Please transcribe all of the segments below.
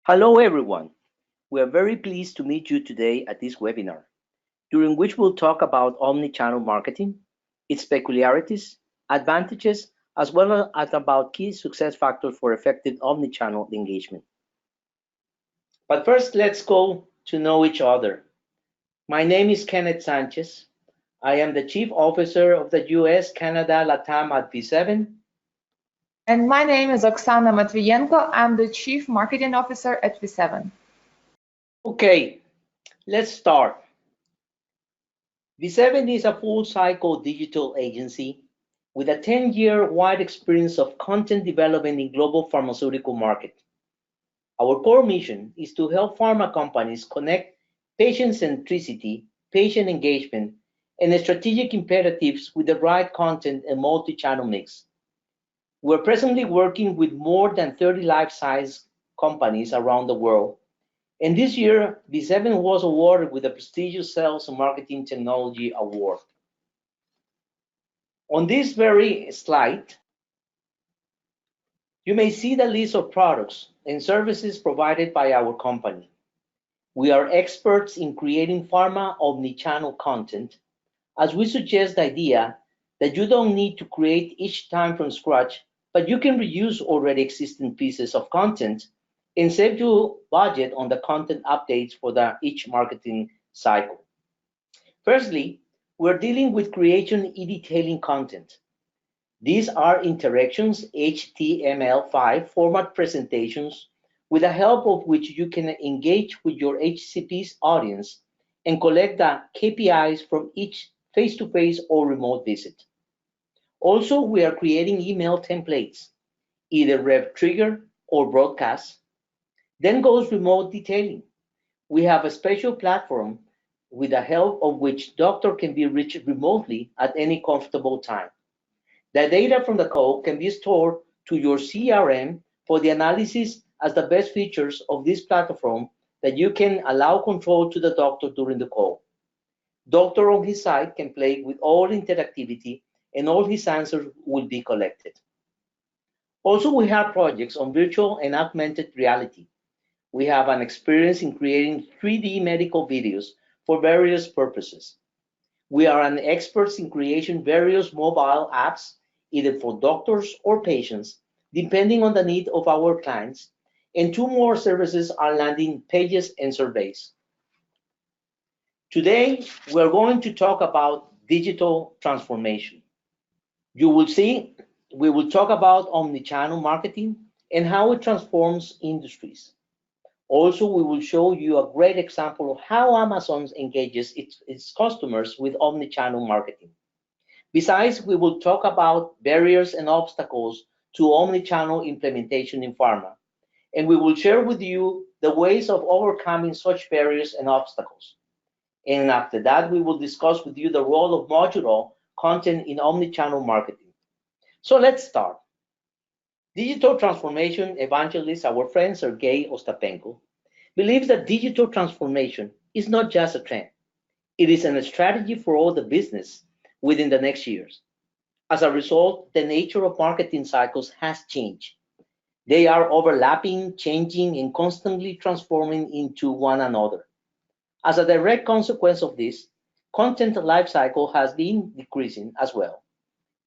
Hello everyone. We are very pleased to meet you today at this webinar, during which we'll talk about omnichannel marketing, its peculiarities, advantages, as well as about key success factors for effective omnichannel engagement. But first, let's go to know each other. My name is Kenneth Sanchez. I am the Chief Officer of the US, Canada, LATAM at Viseven. And my name is Oksana Matviyenko. I'm the Chief Marketing Officer at Viseven. Okay, let's start. Viseven is a full-cycle digital agency with a 10-year wide experience of content development in global pharmaceutical market. Our core mission is to help pharma companies connect patient centricity, patient engagement, and strategic imperatives with the right content and multi-channel mix. We're presently working with more than 30 life-size companies around the world. And this year, Viseven was awarded with the prestigious Sales and Marketing Technology Award. On this very slide, you may see the list of products and services provided by our company. We are experts in creating pharma omnichannel content, as we suggest the idea that you don't need to create each time from scratch, but you can reuse already existing pieces of content and save you budget on the content updates for each marketing cycle. Firstly, we're dealing with creation e-detailing content. These are interactions HTML5 format presentations with the help of which you can engage with your HCPs audience and collect the KPIs from each face-to-face or remote visit. Also, we are creating email templates, either Rev Trigger or broadcast. Then goes remote detailing. We have a special platform with the help of which doctor can be reached remotely at any comfortable time. The data from the call can be stored to your CRM for the analysis as the best features of this platform that you can allow control to the doctor during the call. Doctor on his side can play with all interactivity and all his answers will be collected. Also, we have projects on virtual and augmented reality. We have an experience in creating 3D medical videos for various purposes. We are an experts in creating various mobile apps, either for doctors or patients, depending on the need of our clients, and two more services are landing pages and surveys. Today, we're going to talk about digital transformation. You will see, we will talk about omnichannel marketing and how it transforms industries. Also, we will show you a great example of how Amazon engages its customers with omnichannel marketing. Besides, we will talk about barriers and obstacles to omnichannel implementation in pharma, and we will share with you the ways of overcoming such barriers and obstacles. And after that, we will discuss with you the role of modular content in omnichannel marketing. So let's start. Digital transformation evangelist, our friend Sergey Ostapenko, believes that digital transformation is not just a trend. It is a strategy for all the business within the next years. As a result, the nature of marketing cycles has changed. They are overlapping, changing, and constantly transforming into one another. As a direct consequence of this, content lifecycle has been decreasing as well.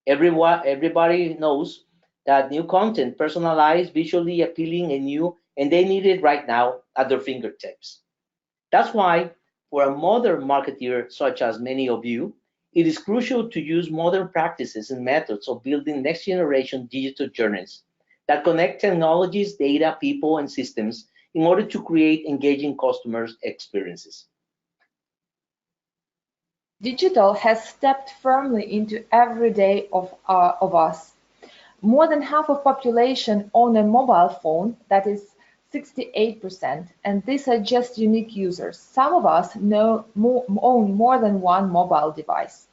Everybody knows that new content, personalized, visually appealing, and new, and they need it right now at their fingertips. That's why, for a modern marketer such as many of you, it is crucial to use modern practices and methods of building next-generation digital journeys that connect technologies, data, people, and systems in order to create engaging customer experiences. Digital has stepped firmly into every day of us. More than half of population own a mobile phone, that is 68%, and these are just unique users. Some of us own more than one mobile device.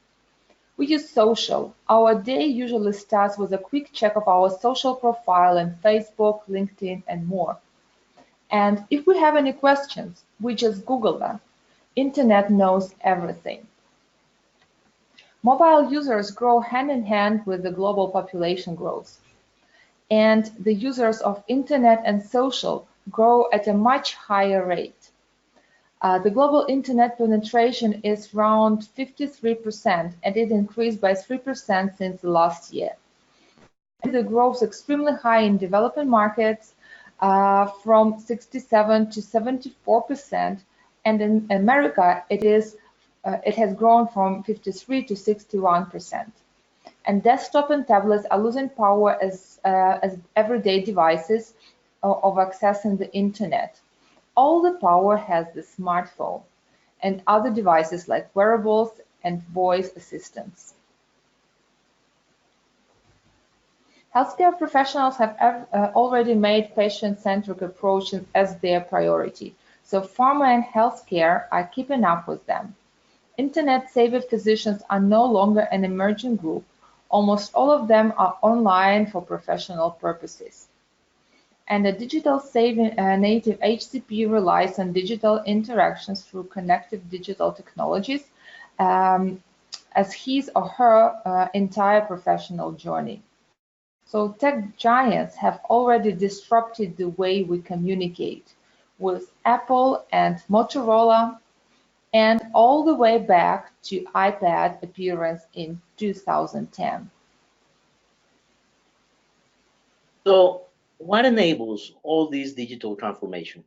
We use social. Our day usually starts with a quick check of our social profile on Facebook, LinkedIn, and more. And if we have any questions, we just Google them. Internet knows everything. Mobile users grow hand in hand with the global population growth. And the users of internet and social grow at a much higher rate. The global internet penetration is around 53%, and it increased by 3% since the last year. The growth is extremely high in developing markets, from 67 to 74%, and in America it has grown from 53 to 61%. And desktop and tablets are losing power as everyday devices of accessing the internet. All the power has the smartphone and other devices like wearables and voice assistants. Healthcare professionals have already made patient-centric approaches as their priority, so pharma and healthcare are keeping up with them. Internet-savvy physicians are no longer an emerging group. Almost all of them are online for professional purposes. And a digital native HCP relies on digital interactions through connected digital technologies as his or her entire professional journey. So tech giants have already disrupted the way we communicate, with Apple and Motorola, and all the way back to iPad appearance in 2010. So what enables all this digital transformation?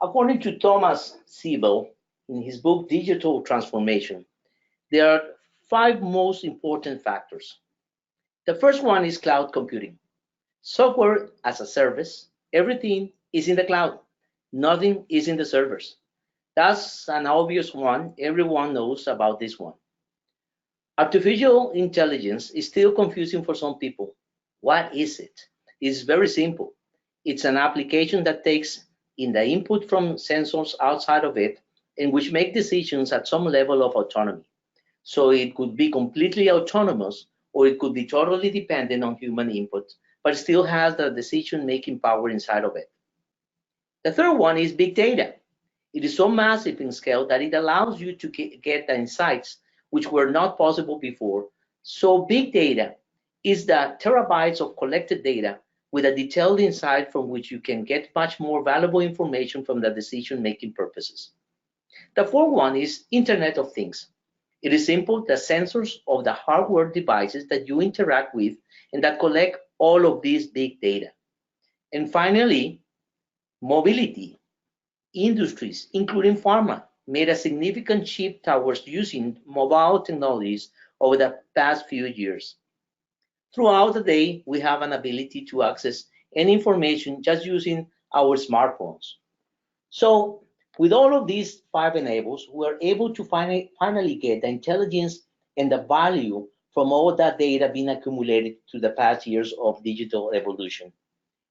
According to Thomas Siebel, in his book Digital Transformation, there are 5 most important factors. The first one is cloud computing. Software as a service, everything is in the cloud. Nothing is in the servers. That's an obvious one. Everyone knows about this one. Artificial intelligence is still confusing for some people. What is it? It's very simple. It's an application that takes in the input from sensors outside of it and which make decisions at some level of autonomy. So it could be completely autonomous, or it could be totally dependent on human input, but still has the decision-making power inside of it. The third one is big data. It is so massive in scale that it allows you to get the insights which were not possible before. So big data is the terabytes of collected data with a detailed insight from which you can get much more valuable information from the decision-making purposes. The fourth one is Internet of Things. It is simple, the sensors of the hardware devices that you interact with and that collect all of these big data. And finally, mobility. Industries, including pharma, made a significant shift towards using mobile technologies over the past few years. Throughout the day, we have an ability to access any information just using our smartphones. So with all of these 5 enables, we are able to finally get the intelligence and the value from all that data being accumulated through the past years of digital evolution.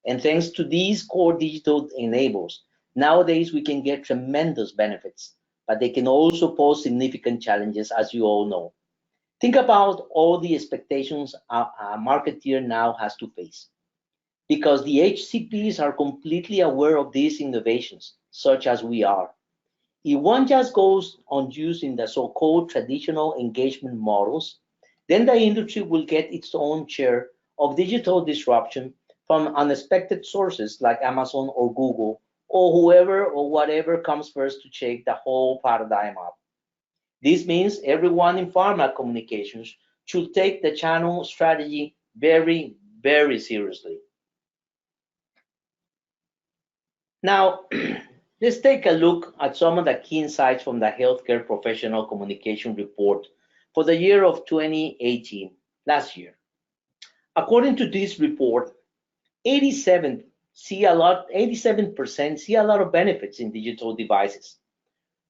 And thanks to these core digital enables, nowadays we can get tremendous benefits, but they can also pose significant challenges, as you all know. Think about all the expectations a marketeer now has to face, because the HCPs are completely aware of these innovations, such as we are. If one just goes on using the so-called traditional engagement models, then the industry will get its own share of digital disruption from unexpected sources like Amazon or Google, or whoever or whatever comes first to shake the whole paradigm up. This means everyone in pharma communications should take the channel strategy very, very seriously. Now, let's take a look at some of the key insights from the Healthcare Professional Communication Report for the year of 2018, last year. According to this report, 87% see a lot of benefits in digital devices.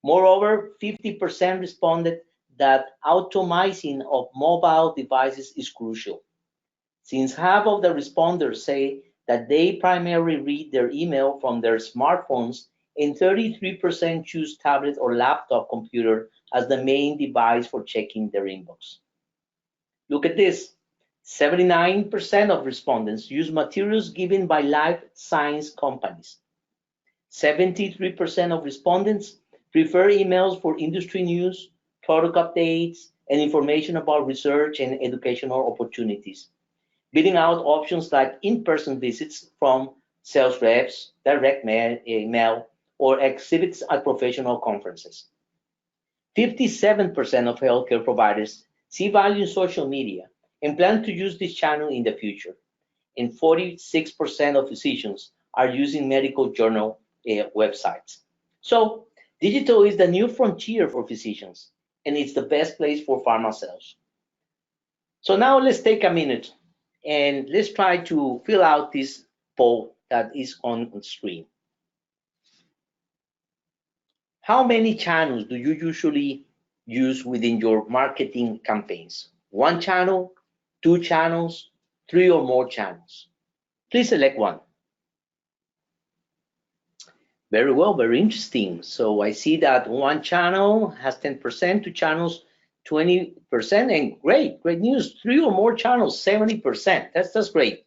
Moreover, 50% responded that automation of mobile devices is crucial. Since half of the responders say that they primarily read their email from their smartphones, and 33% choose tablet or laptop computer as the main device for checking their inbox. Look at this. 79% of respondents use materials given by life science companies. 73% of respondents prefer emails for industry news, product updates, and information about research and educational opportunities, beating out options like in-person visits from sales reps, direct mail, or exhibits at professional conferences. 57% of healthcare providers see value in social media and plan to use this channel in the future. And 46% of physicians are using medical journal websites. So digital is the new frontier for physicians, and it's the best place for pharma sales. So now let's take a minute and let's try to fill out this poll that is on the screen. How many channels do you usually use within your marketing campaigns? 1 channel, 2 channels, 3 or more channels? Please select one. Very well, very interesting. So I see that 1 channel has 10%, 2 channels 20%, and great news. 3 or more channels, 70%. That's great.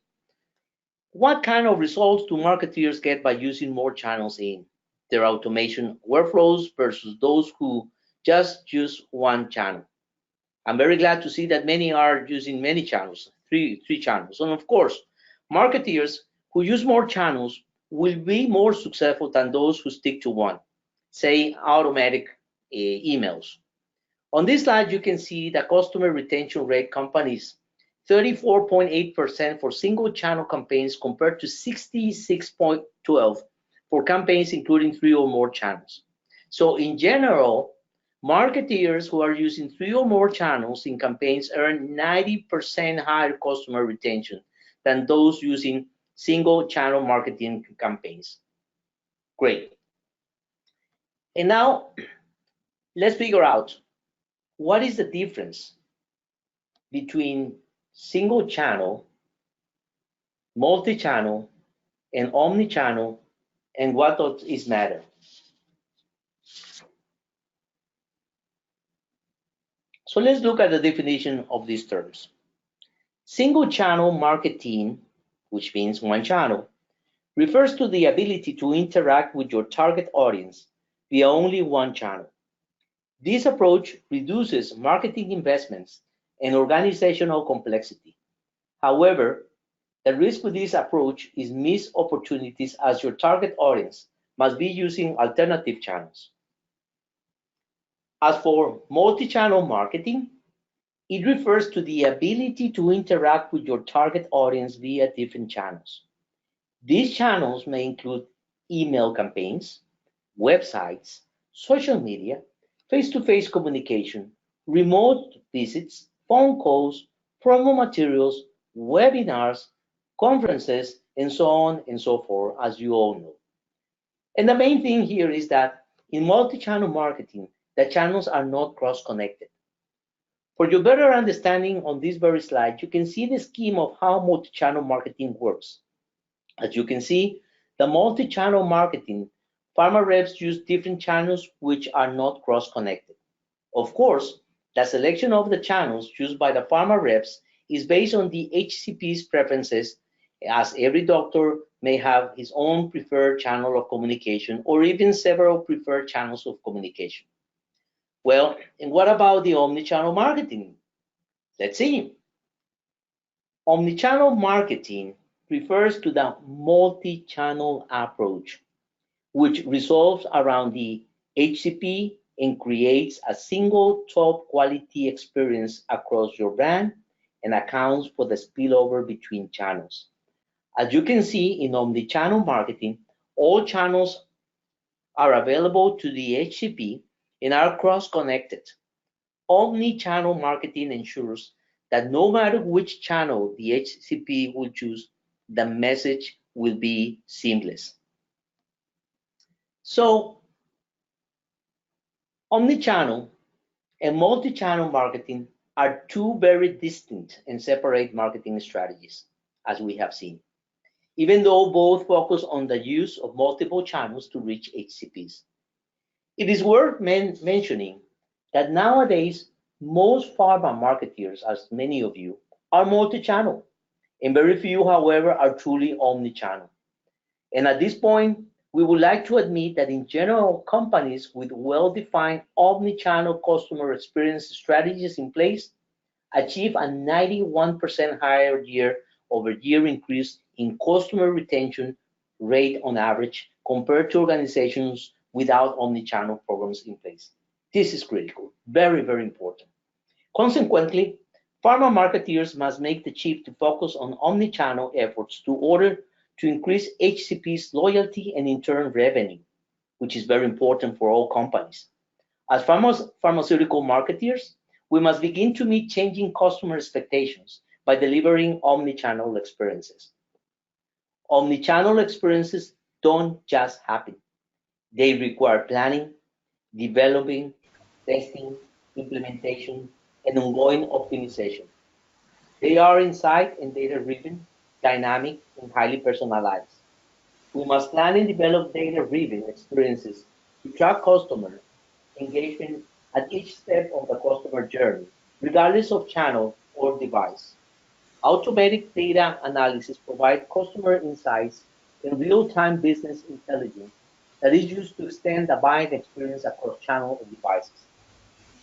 What kind of results do marketers get by using more channels in their automation workflows versus those who just use 1 channel? I'm very glad to see that many are using many channels, three channels. And of course, marketers who use more channels will be more successful than those who stick to 1, say automatic emails. On this slide, you can see the customer retention rate companies, 34.8% for single channel campaigns compared to 66.12% for campaigns including 3 or more channels. So in general, marketers who are using 3 or more channels in campaigns earn 90% higher customer retention than those using single channel marketing campaigns. Great. And now let's figure out what is the difference between single channel, multi-channel, and omni-channel, and what does matter. So let's look at the definition of these terms. Single channel marketing, which means 1 channel, refers to the ability to interact with your target audience via only 1 channel. This approach reduces marketing investments and organizational complexity. However, the risk with this approach is missed opportunities as your target audience must be using alternative channels. As for multi-channel marketing, it refers to the ability to interact with your target audience via different channels. These channels may include email campaigns, websites, social media, face-to-face communication, remote visits, phone calls, promo materials, webinars, conferences, and so on and so forth, as you all know. And the main thing here is that in multi-channel marketing, the channels are not cross-connected. For your better understanding on this very slide, you can see the scheme of how multi-channel marketing works. As you can see, the multi-channel marketing, pharma reps use different channels which are not cross-connected. Of course, the selection of the channels used by the pharma reps is based on the HCPs preferences, as every doctor may have his own preferred channel of communication or even several preferred channels of communication. Well, and what about the omnichannel marketing? Let's see. Omnichannel marketing refers to the multi-channel approach, which resolves around the HCP and creates a single top quality experience across your brand and accounts for the spillover between channels. As you can see in omnichannel marketing, all channels are available to the HCP and are cross-connected. Omnichannel marketing ensures that no matter which channel the HCP will choose, the message will be seamless. So, omnichannel and multi-channel marketing are 2 very distinct and separate marketing strategies, as we have seen, even though both focus on the use of multiple channels to reach HCPs. It is worth mentioning that nowadays, most pharma marketers, as many of you, are multi-channel, and very few, however, are truly omni-channel. And at this point, we would like to admit that in general, companies with well-defined omni-channel customer experience strategies in place achieve a 91% higher year-over-year increase in customer retention rate on average compared to organizations without omnichannel programs in place. This is critical, very, very important. Consequently, pharma marketeers must make the shift to focus on omnichannel efforts in order to increase HCPs loyalty and in turn revenue, which is very important for all companies. As pharmaceutical marketeers, we must begin to meet changing customer expectations by delivering omnichannel experiences. Omnichannel experiences don't just happen. They require planning, developing, testing, implementation, and ongoing optimization. They are insight and data-driven, dynamic, and highly personalized. We must plan and develop data-driven experiences to track customer engagement at each step of the customer journey, regardless of channel or device. Automatic data analysis provides customer insights and real-time business intelligence that is used to extend the buying experience across channels and devices.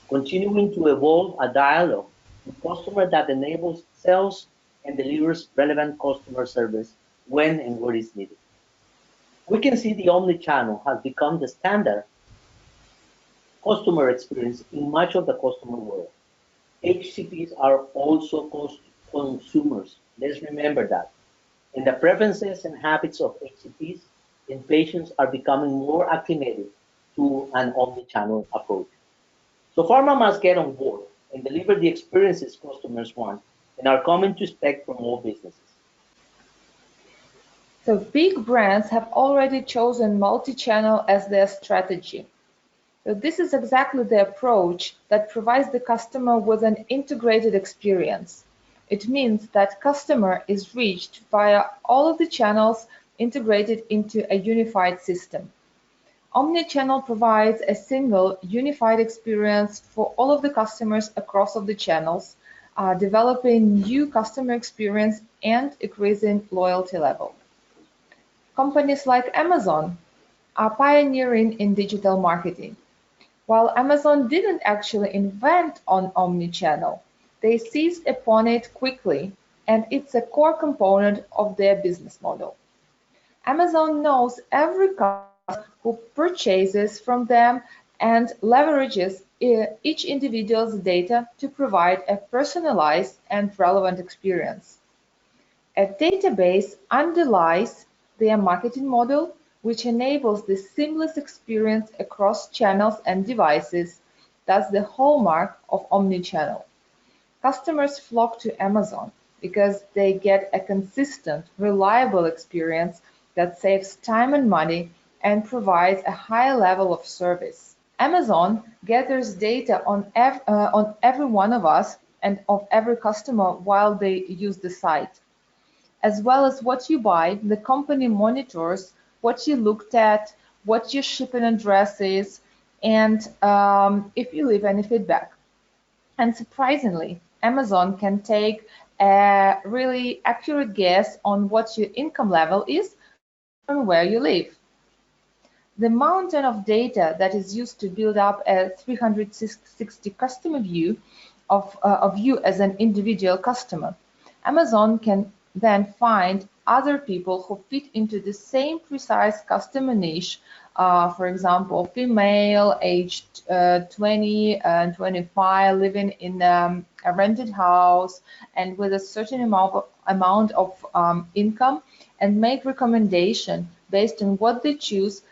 Continuing to evolve a dialogue with customer that enables sales and delivers relevant customer service when and where is needed. We can see the omnichannel has become the standard customer experience in much of the customer world. HCPs are also consumers. Let's remember that. And the preferences and habits of HCPs and patients are becoming more acclimated to an omnichannel approach. So pharma must get on board and deliver the experiences customers want and are coming to expect from all businesses. So big brands have already chosen multi-channel as their strategy. So this is exactly the approach that provides the customer with an integrated experience. It means that customer is reached via all of the channels integrated into a unified system. Omnichannel provides a single, unified experience for all of the customers across all the channels, developing new customer experience and increasing loyalty level. Companies like Amazon are pioneering in digital marketing. While Amazon didn't actually invent on omnichannel, they seized upon it quickly, and it's a core component of their business model. Amazon knows every customer who purchases from them and leverages each individual's data to provide a personalized and relevant experience. A database underlies their marketing model, which enables the seamless experience across channels and devices. That's the hallmark of omnichannel. Customers flock to Amazon because they get a consistent, reliable experience that saves time and money and provides a high level of service. Amazon gathers data on every one of us and of every customer while they use the site. As well as what you buy, the company monitors what you looked at, what your shipping address is, and if you leave any feedback. And surprisingly, Amazon can take a really accurate guess on what your income level is and where you live. The mountain of data that is used to build up a 360 customer view of you as an individual customer, Amazon can then find other people who fit into the same precise customer niche, for example, female, aged 20 and 25, living in a rented house and with a certain amount of income, and make recommendation based on what they choose,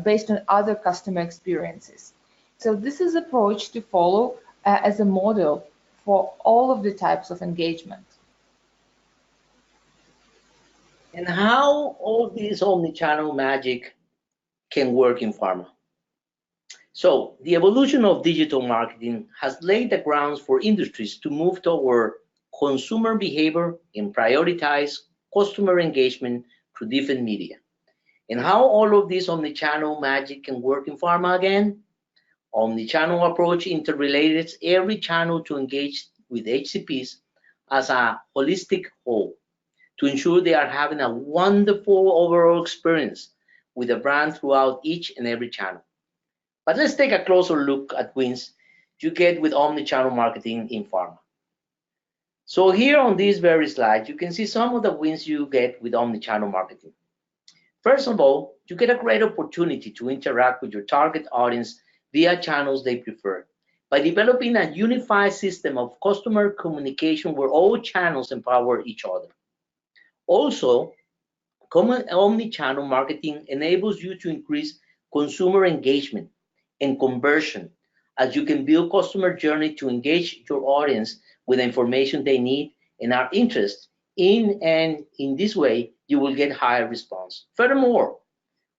based on other customer experiences. So this is approach to follow as a model for all of the types of engagement. And how all this omnichannel magic can work in pharma. So the evolution of digital marketing has laid the grounds for industries to move toward consumer behavior and prioritize customer engagement through different media. And how all of this omnichannel magic can work in pharma again? Omnichannel approach interrelates every channel to engage with HCPs as a holistic whole, to ensure they are having a wonderful overall experience with the brand throughout each and every channel. But let's take a closer look at wins you get with omnichannel marketing in pharma. So here on this very slide, you can see some of the wins you get with omnichannel marketing. First of all, you get a great opportunity to interact with your target audience via channels they prefer by developing a unified system of customer communication where all channels empower each other. Also, common omni-channel marketing enables you to increase consumer engagement and conversion, as you can build customer journey to engage your audience with the information they need and are interested in, and in this way, you will get higher response. Furthermore,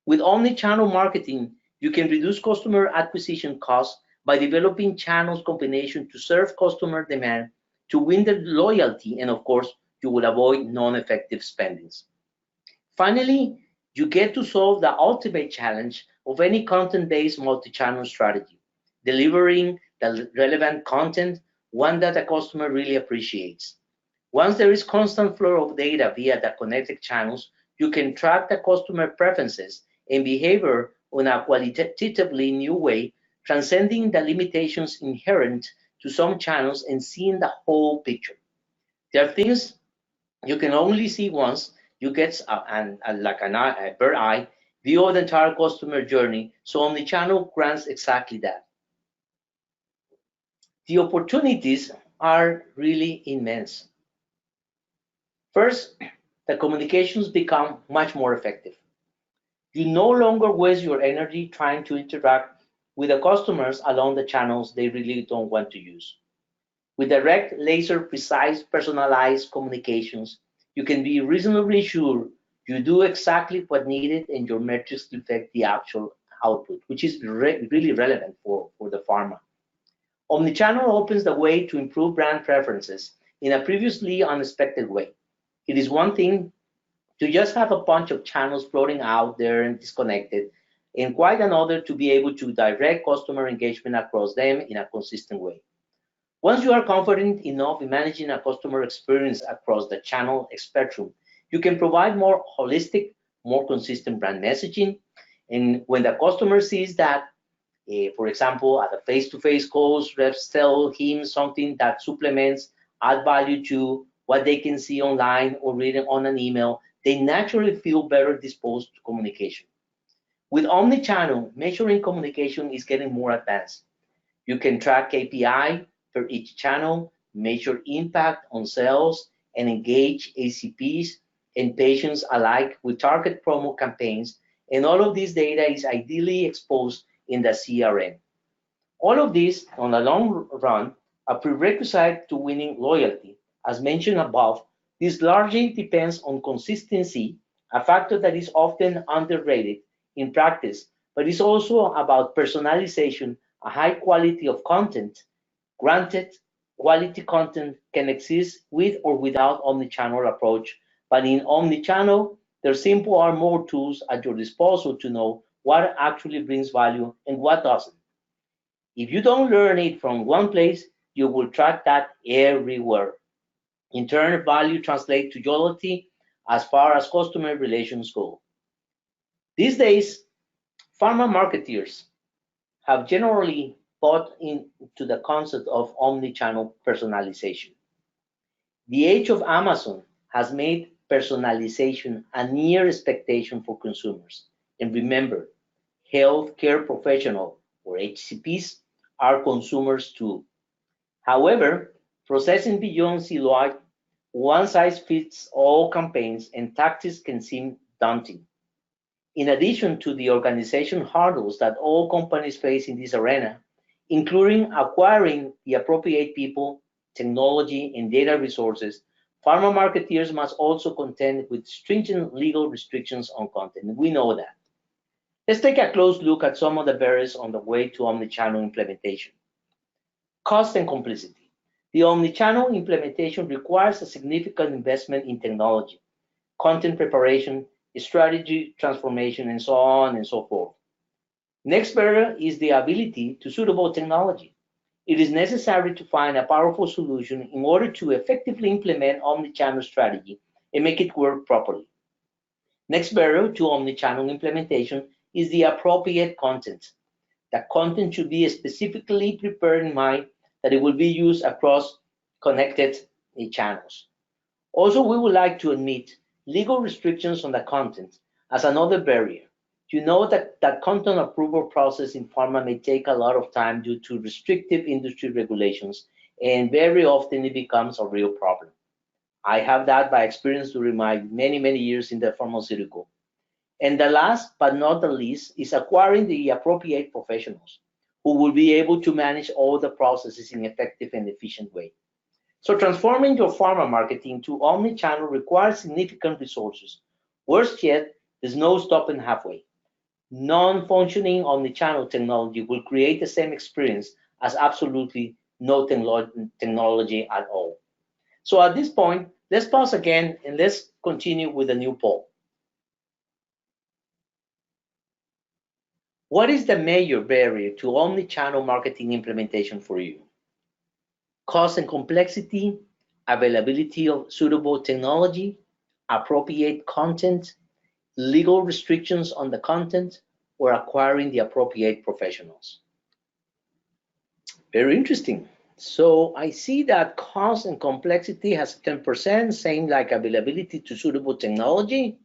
with omni-channel marketing, you can reduce customer acquisition costs by developing channels combination to serve customer demand, to win their loyalty, and of course, you will avoid non-effective spendings. Finally, you get to solve the ultimate challenge of any content-based multi-channel strategy, delivering the relevant content, one that the customer really appreciates. Once there is constant flow of data via the connected channels, you can track the customer preferences and behavior in a qualitatively new way, transcending the limitations inherent to some channels and seeing the whole picture. There are things you can only see once. You get a bird eye view of the entire customer journey, so omnichannel grants exactly that. The opportunities are really immense. First, the communications become much more effective. You no longer waste your energy trying to interact with the customers along the channels they really don't want to use. With direct, laser precise, personalized communications, you can be reasonably sure you do exactly what needed and your metrics reflect the actual output, which is really relevant for the pharma. Omnichannel opens the way to improve brand preferences in a previously unexpected way. It is one thing to just have a bunch of channels floating out there and disconnected, and quite another to be able to direct customer engagement across them in a consistent way. Once you are confident enough in managing a customer experience across the channel spectrum, you can provide more holistic, more consistent brand messaging. And when the customer sees that, for example, at the face-to-face calls, reps tell him something that supplements, add value to what they can see online or read on an email, they naturally feel better disposed to communication. With omnichannel, measuring communication is getting more advanced. You can track KPI for each channel, measure impact on sales, and engage HCPs and patients alike with target promo campaigns, and all of this data is ideally exposed in the CRM. All of this, on the long run, a prerequisite to winning loyalty. As mentioned above, this largely depends on consistency, a factor that is often underrated in practice, but is also about personalization, a high quality of content. Granted, quality content can exist with or without omnichannel approach, but in omnichannel, there simply are more tools at your disposal to know what actually brings value and what doesn't. If you don't learn it from one place, you will track that everywhere. In turn, value translates to loyalty as far as customer relations go. These days, pharma marketeers have generally bought into the concept of omnichannel personalization. The age of Amazon has made personalization a near expectation for consumers. And remember, healthcare professionals, or HCPs, are consumers too. However, processing beyond siloed, one-size-fits-all campaigns and tactics can seem daunting. In addition to the organization hurdles that all companies face in this arena, including acquiring the appropriate people, technology, and data resources, pharma marketeers must also contend with stringent legal restrictions on content. We know that. Let's take a close look at some of the barriers on the way to omnichannel implementation. Cost and complexity. The omnichannel implementation requires a significant investment in technology, content preparation, strategy transformation, and so on and so forth. Next barrier is the ability to suitable technology. It is necessary to find a powerful solution in order to effectively implement omnichannel strategy and make it work properly. Next barrier to omnichannel implementation is the appropriate content. The content should be specifically prepared in mind that it will be used across connected channels. Also, we would like to admit legal restrictions on the content, As another barrier, you know that content approval process in pharma may take a lot of time due to restrictive industry regulations, and very often it becomes a real problem. I have that by experience during my many years in the pharmaceutical. And the last but not the least is acquiring the appropriate professionals who will be able to manage all the processes in an effective and efficient way. So transforming your pharma marketing to omni-channel requires significant resources. Worse yet, there's no stopping halfway. Non-functioning omni-channel technology will create the same experience as absolutely no technology at all. So at this point, let's pause again and let's continue with a new poll. What is the major barrier to omni-channel marketing implementation for you? Cost and complexity, availability of suitable technology, appropriate content, legal restrictions on the content, or acquiring the appropriate professionals? Very interesting. So I see that cost and complexity has 10%, same like availability to suitable technology,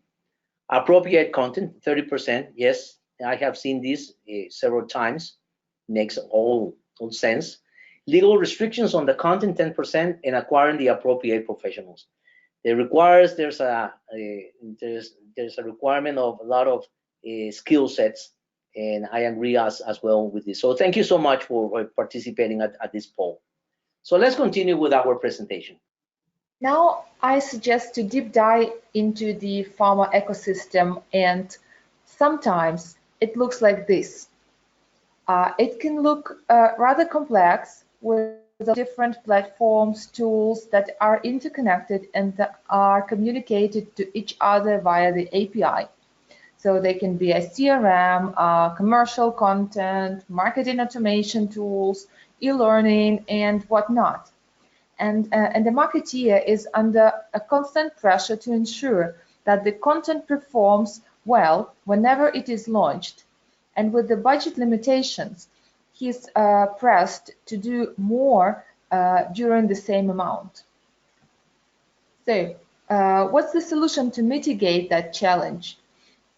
appropriate content, 30%. Yes, I have seen this several times. Makes all sense. Legal restrictions on the content, 10%, and acquiring the appropriate professionals. It requires there's a requirement of a lot of skill sets, and I agree as well with this. So thank you so much for participating at this poll. So let's continue with our presentation. Now I suggest to deep dive into the pharma ecosystem, and sometimes it looks like this. It can look rather complex with different platforms, tools that are interconnected and that are communicated to each other via the API. So they can be a CRM, commercial content, marketing automation tools, e-learning, and whatnot. And the marketeer is under a constant pressure to ensure that the content performs well whenever it is launched. And with the budget limitations, he's pressed to do more during the same amount. So what's the solution to mitigate that challenge?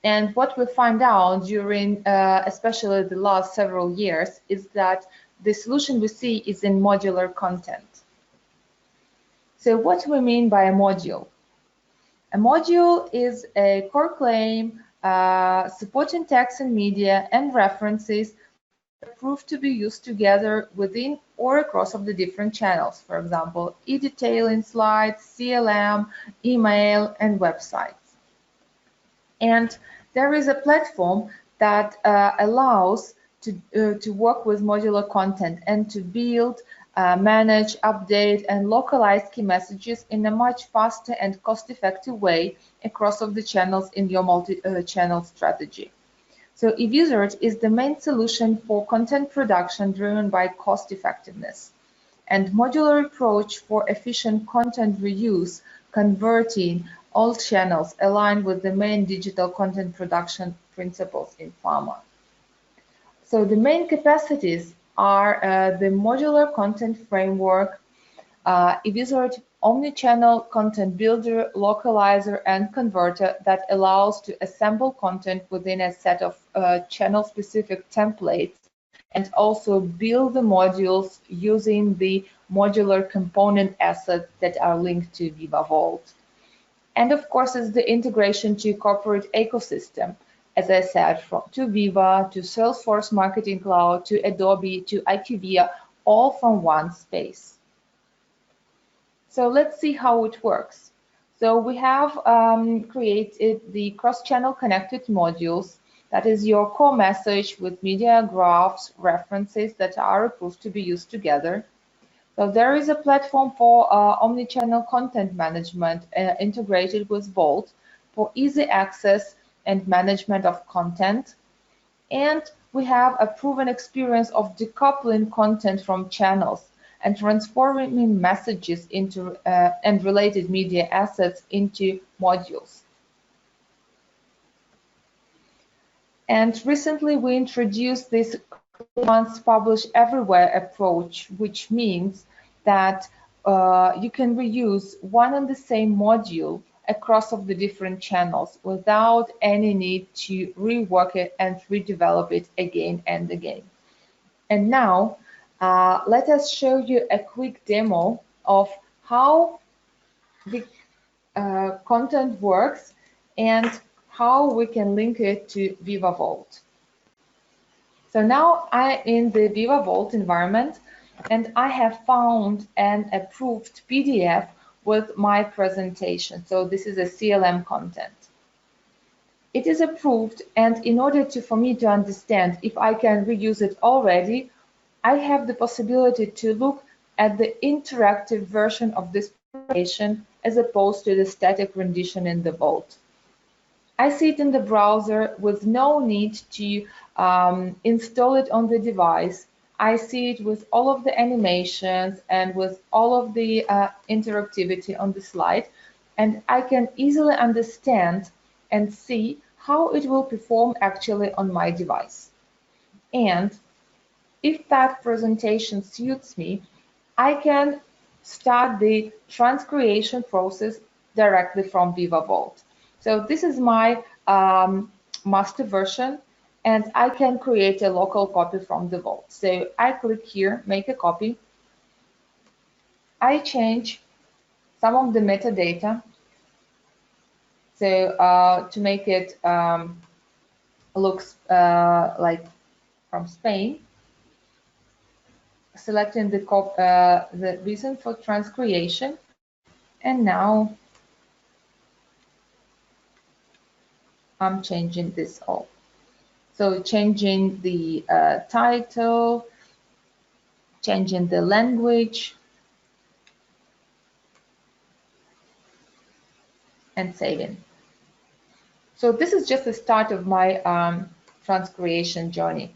And what we find out during especially the last several years is that the solution we see is in modular content. So what do we mean by a module? A module is a core claim supporting text and media and references that prove to be used together within or across of the different channels. For example, e-detailing slides, CLM, email, and websites. And there is a platform that allows to work with modular content and to build, manage, update, and localize key messages in a much faster and cost-effective way across of the channels in your multi-channel strategy. So eWizard is the main solution for content production driven by cost effectiveness, and modular approach for efficient content reuse, converting all channels aligned with the main digital content production principles in pharma. So the main capacities are the modular content framework, eWizard Omnichannel content builder, localizer, and converter that allows to assemble content within a set of channel-specific templates, and also build the modules using the modular component assets that are linked to Viva Vault. And of course, it's the integration to corporate ecosystem, as I said, to Viva, to Salesforce Marketing Cloud, to Adobe, to IQVIA, all from one space. So let's see how it works. So we have created the cross-channel connected modules. That is your core message with media, graphs, references that are approved to be used together. So there is a platform for omnichannel content management integrated with Vault for easy access and management of content. And we have a proven experience of decoupling content from channels and transforming messages into and related media assets into modules. And recently we introduced this once publish everywhere approach, which means that you can reuse one and the same module across of the different channels without any need to rework it and redevelop it again and again. And now let us show you a quick demo of how the content works and how we can link it to Viva Vault. So now I'm in the Viva Vault environment, and I have found an approved PDF with my presentation. So this is a CLM content. It is approved, and in order for me to understand if I can reuse it already, I have the possibility to look at the interactive version of this presentation as opposed to the static rendition in the Vault. I see it in the browser with no need to install it on the device. I see it with all of the animations and with all of the interactivity on the slide, and I can easily understand and see how it will perform actually on my device. And if that presentation suits me, I can start the transcreation process directly from Viva Vault. So this is my master version, and I can create a local copy from the Vault. So I click here, make a copy. I change some of the metadata. So to make it looks like from Spain, selecting the reason for transcreation, and now I'm changing this all. So changing the title, changing the language, and saving. So this is just the start of my transcreation journey.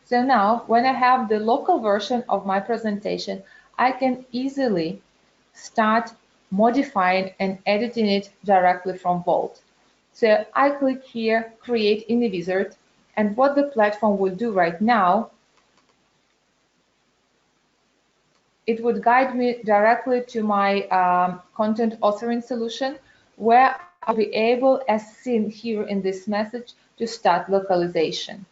So now, when I have the local version of my presentation, I can easily start modifying and editing it directly from Vault. So I click here, create in eWizard, and what the platform will do right now, it would guide me directly to my content authoring solution, where I'll be able, as seen here in this message, to start localization.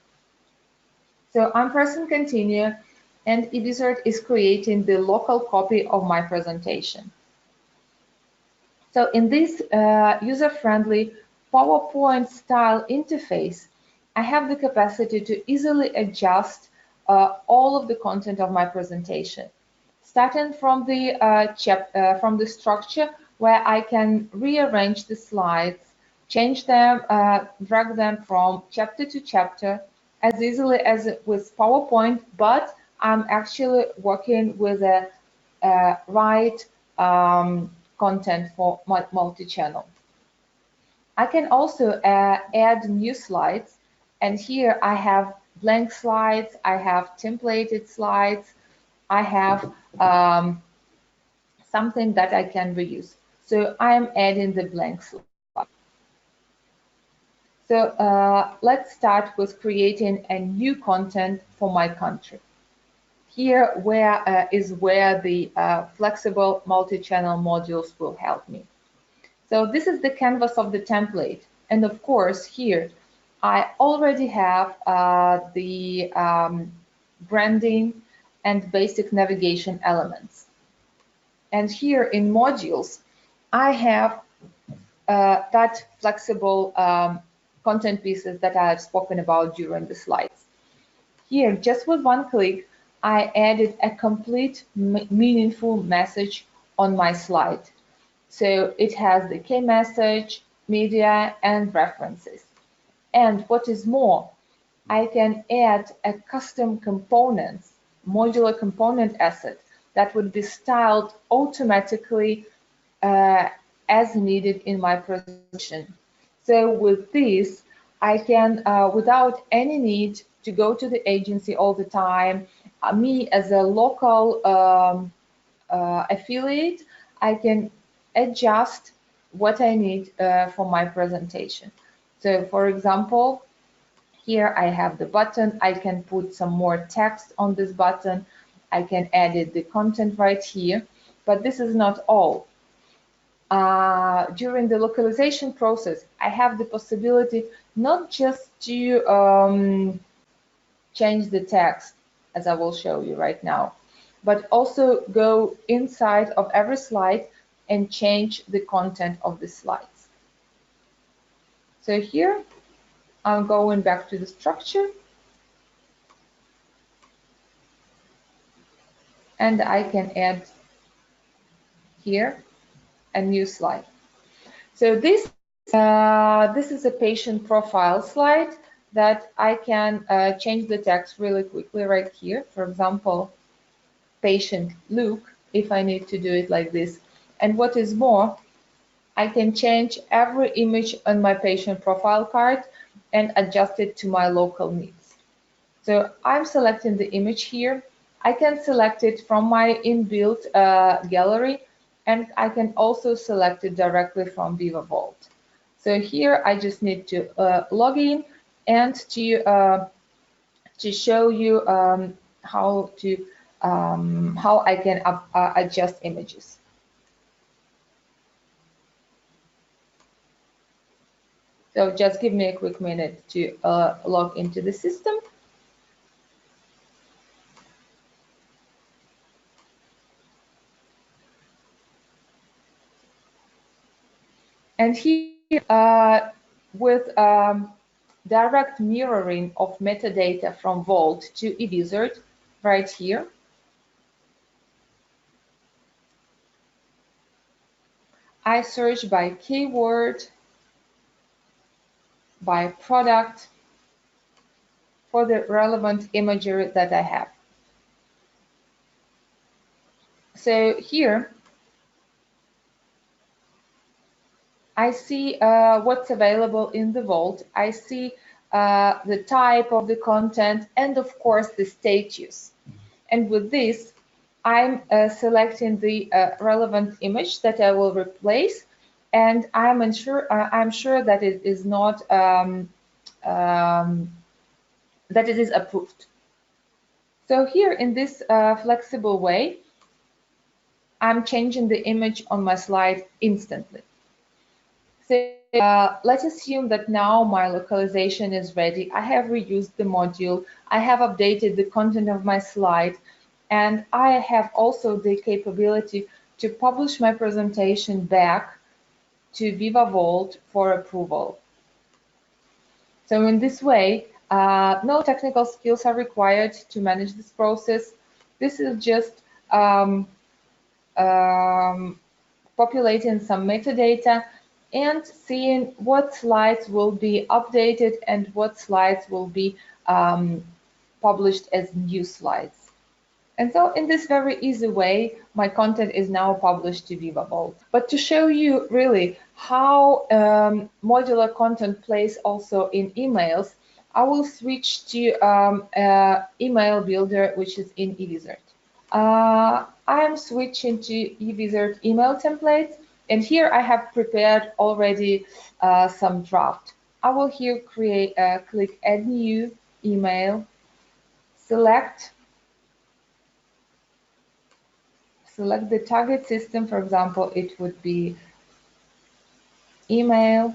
So I'm pressing continue, and eWizard is creating the local copy of my presentation. So in this user-friendly PowerPoint style interface, I have the capacity to easily adjust all of the content of my presentation, starting from the structure, where I can rearrange the slides, change them, drag them from chapter to chapter as easily as with PowerPoint, but I'm actually working with a right content for multi-channel. I can also add new slides, and here I have blank slides, I have templated slides, I have something that I can reuse. So I'm adding the blank slide. So let's start with creating a new content for my country. Here is where the flexible multi-channel modules will help me. So this is the canvas of the template. And of course, here I already have the branding and basic navigation elements. And here in modules, I have that flexible content pieces that I have spoken about during the slides. Here, just with one click, I added a complete meaningful message on my slide. So it has the key message, media, and references. And what is more, I can add a custom components, modular component asset that would be styled automatically as needed in my presentation. So with this, I can, without any need to go to the agency all the time, me as a local affiliate, I can adjust what I need for my presentation. So for example, here I have the button. I can put some more text on this button. I can edit the content right here. But this is not all. During the localization process, I have the possibility not just to change the text, as I will show you right now, but also go inside of every slide and change the content of the slides. So here, I'm going back to the structure, and I can add here a new slide. So this is a patient profile slide that I can change the text really quickly right here. For example, patient Luke, if I need to do it like this. And what is more, I can change every image on my patient profile card and adjust it to my local needs. So I'm selecting the image here. I can select it from my inbuilt gallery, and I can also select it directly from Viva Vault. So here I just need to log in and to show you how I can adjust images. So just give me a quick minute to log into the system. And here, with direct mirroring of metadata from Vault to eWizard, right here, I search by keyword, by product, for the relevant imagery that I have. So here, I see what's available in the Vault. I see the type of the content and, of course, the status. And with this, I'm selecting the relevant image that I will replace, and I'm sure that it is not that it is approved. So here in this flexible way, I'm changing the image on my slide instantly. So let's assume that now my localization is ready. I have reused the module. I have updated the content of my slide, and I have also the capability to publish my presentation back to Viva Vault for approval. So in this way, no technical skills are required to manage this process. This is just populating some metadata and seeing what slides will be updated and what slides will be published as new slides. And so in this very easy way, my content is now published to Viva Vault. But to show you really how modular content plays also in emails, I will switch to email builder, which is in eWizard. I am switching to eWizard email templates, and here I have prepared already some draft. I will here click Add New Email, select the target system. For example, it would be email,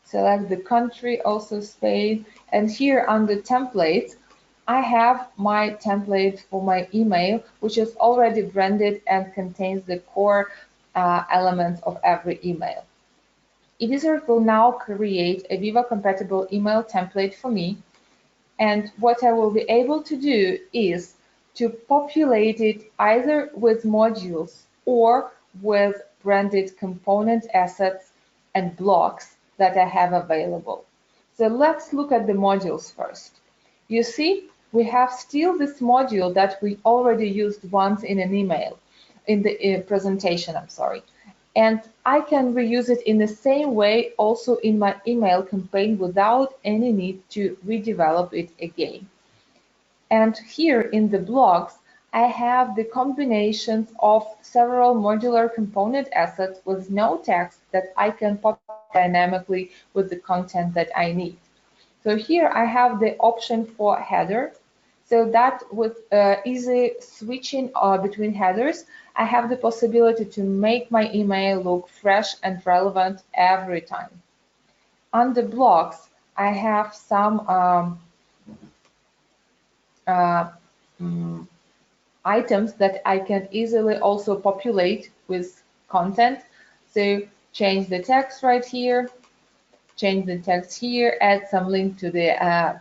select the country, also Spain, and here under templates, I have my template for my email, which is already branded and contains the core elements of every email. eWizard will now create a Viva compatible email template for me, and what I will be able to do is to populate it either with modules or with branded component assets and blocks that I have available. So let's look at the modules first. You see, we have still this module that we already used once in an email, in the presentation, I'm sorry. And I can reuse it in the same way also in my email campaign without any need to redevelop it again. And here in the blocks, I have the combinations of several modular component assets with no text that I can populate dynamically with the content that I need. So here I have the option for header. so that with easy switching between headers, I have the possibility to make my email look fresh and relevant every time. Under blocks, I have some items that I can easily also populate with content. So change the text right here, change the text here, add some link to the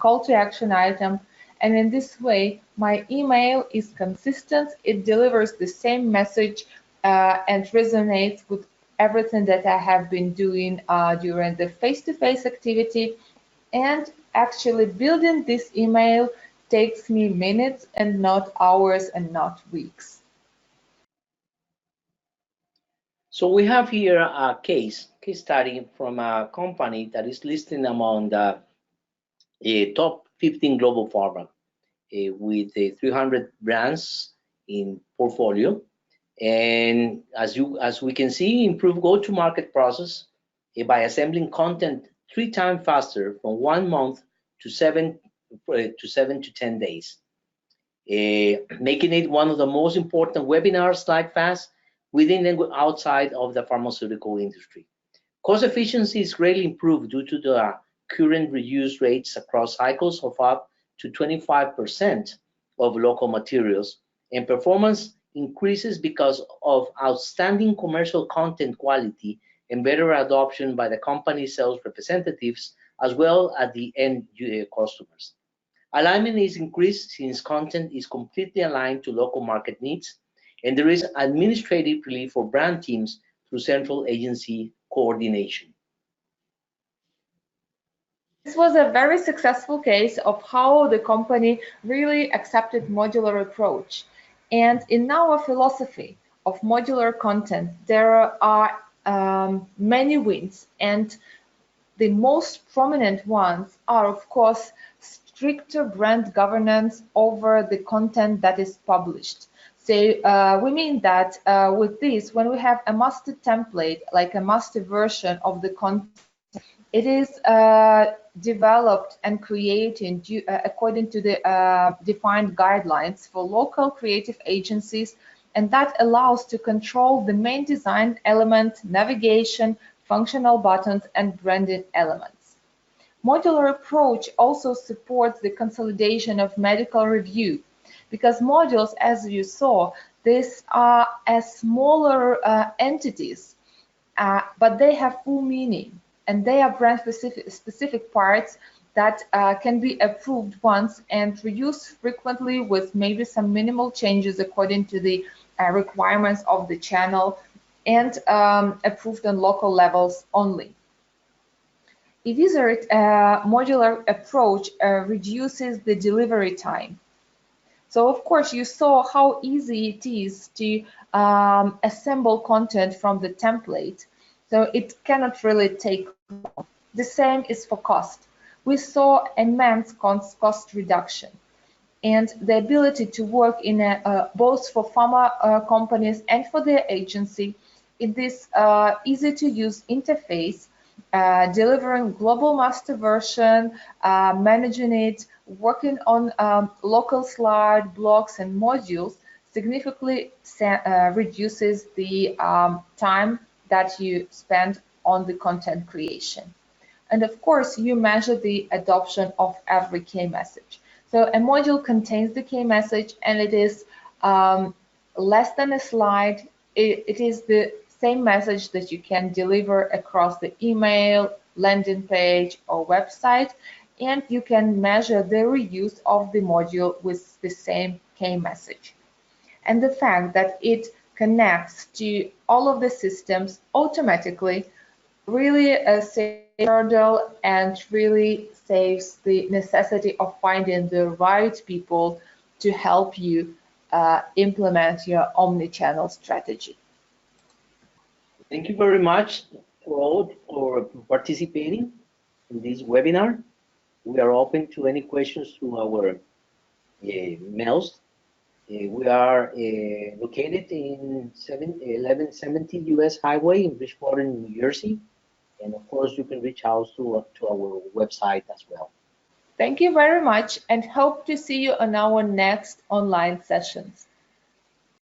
call to action item. And in this way, my email is consistent. It delivers the same message and resonates with everything that I have been doing during the face-to-face activity. And actually building this email takes me minutes and not hours and not weeks. So we have here a case study from a company that is listed among the top 15 global pharma with 300 brands in portfolio. And as we can see, improve go-to-market process by assembling content 3 times faster from 1 month to 7 to 10 days, making it one of the most important webinars like fast within and outside of the pharmaceutical industry. Cost efficiency is greatly improved due to the current reuse rates across cycles of up to 25% of local materials, and performance increases because of outstanding commercial content quality and better adoption by the company's sales representatives as well as the end customers. Alignment is increased since content is completely aligned to local market needs, and there is administrative relief for brand teams through central agency coordination. This was a very successful case of how the company really accepted modular approach. And in our philosophy of modular content, there are many wins, and the most prominent ones are, of course, stricter brand governance over the content that is published. So we mean that with this, when we have a master template, like a master version of the content, it is developed and created according to the defined guidelines for local creative agencies, and that allows to control the main design element, navigation, functional buttons, and branded elements. Modular approach also supports the consolidation of medical review, because modules, as you saw, these are as smaller entities, but they have full meaning, and they are brand specific parts that can be approved once and reused frequently with maybe some minimal changes according to the requirements of the channel, and approved on local levels only. eWizard modular approach reduces the delivery time. So of course you saw how easy it is to assemble content from the template. So it cannot really take long. The same is for cost. We saw immense cost reduction, and the ability to work in both for pharma companies and for their agency in this easy-to-use interface, delivering global master version, managing it, working on local slide, blocks, and modules significantly reduces the time that you spend on the content creation. And of course, you measure the adoption of every key message. So a module contains the key message, and it is less than a slide. It is the same message that you can deliver across the email, landing page, or website, and you can measure the reuse of the module with the same key message. And the fact that it connects to all of the systems automatically really saves hurdle and really saves the necessity of finding the right people to help you implement your omni-channel strategy. Thank you very much for participating in this webinar. We are open to any questions through our mails. We are located in 1170 US Highway in Bridgewater, New Jersey. And of course, you can reach out to our website as well. Thank you very much and hope to see you on our next online sessions.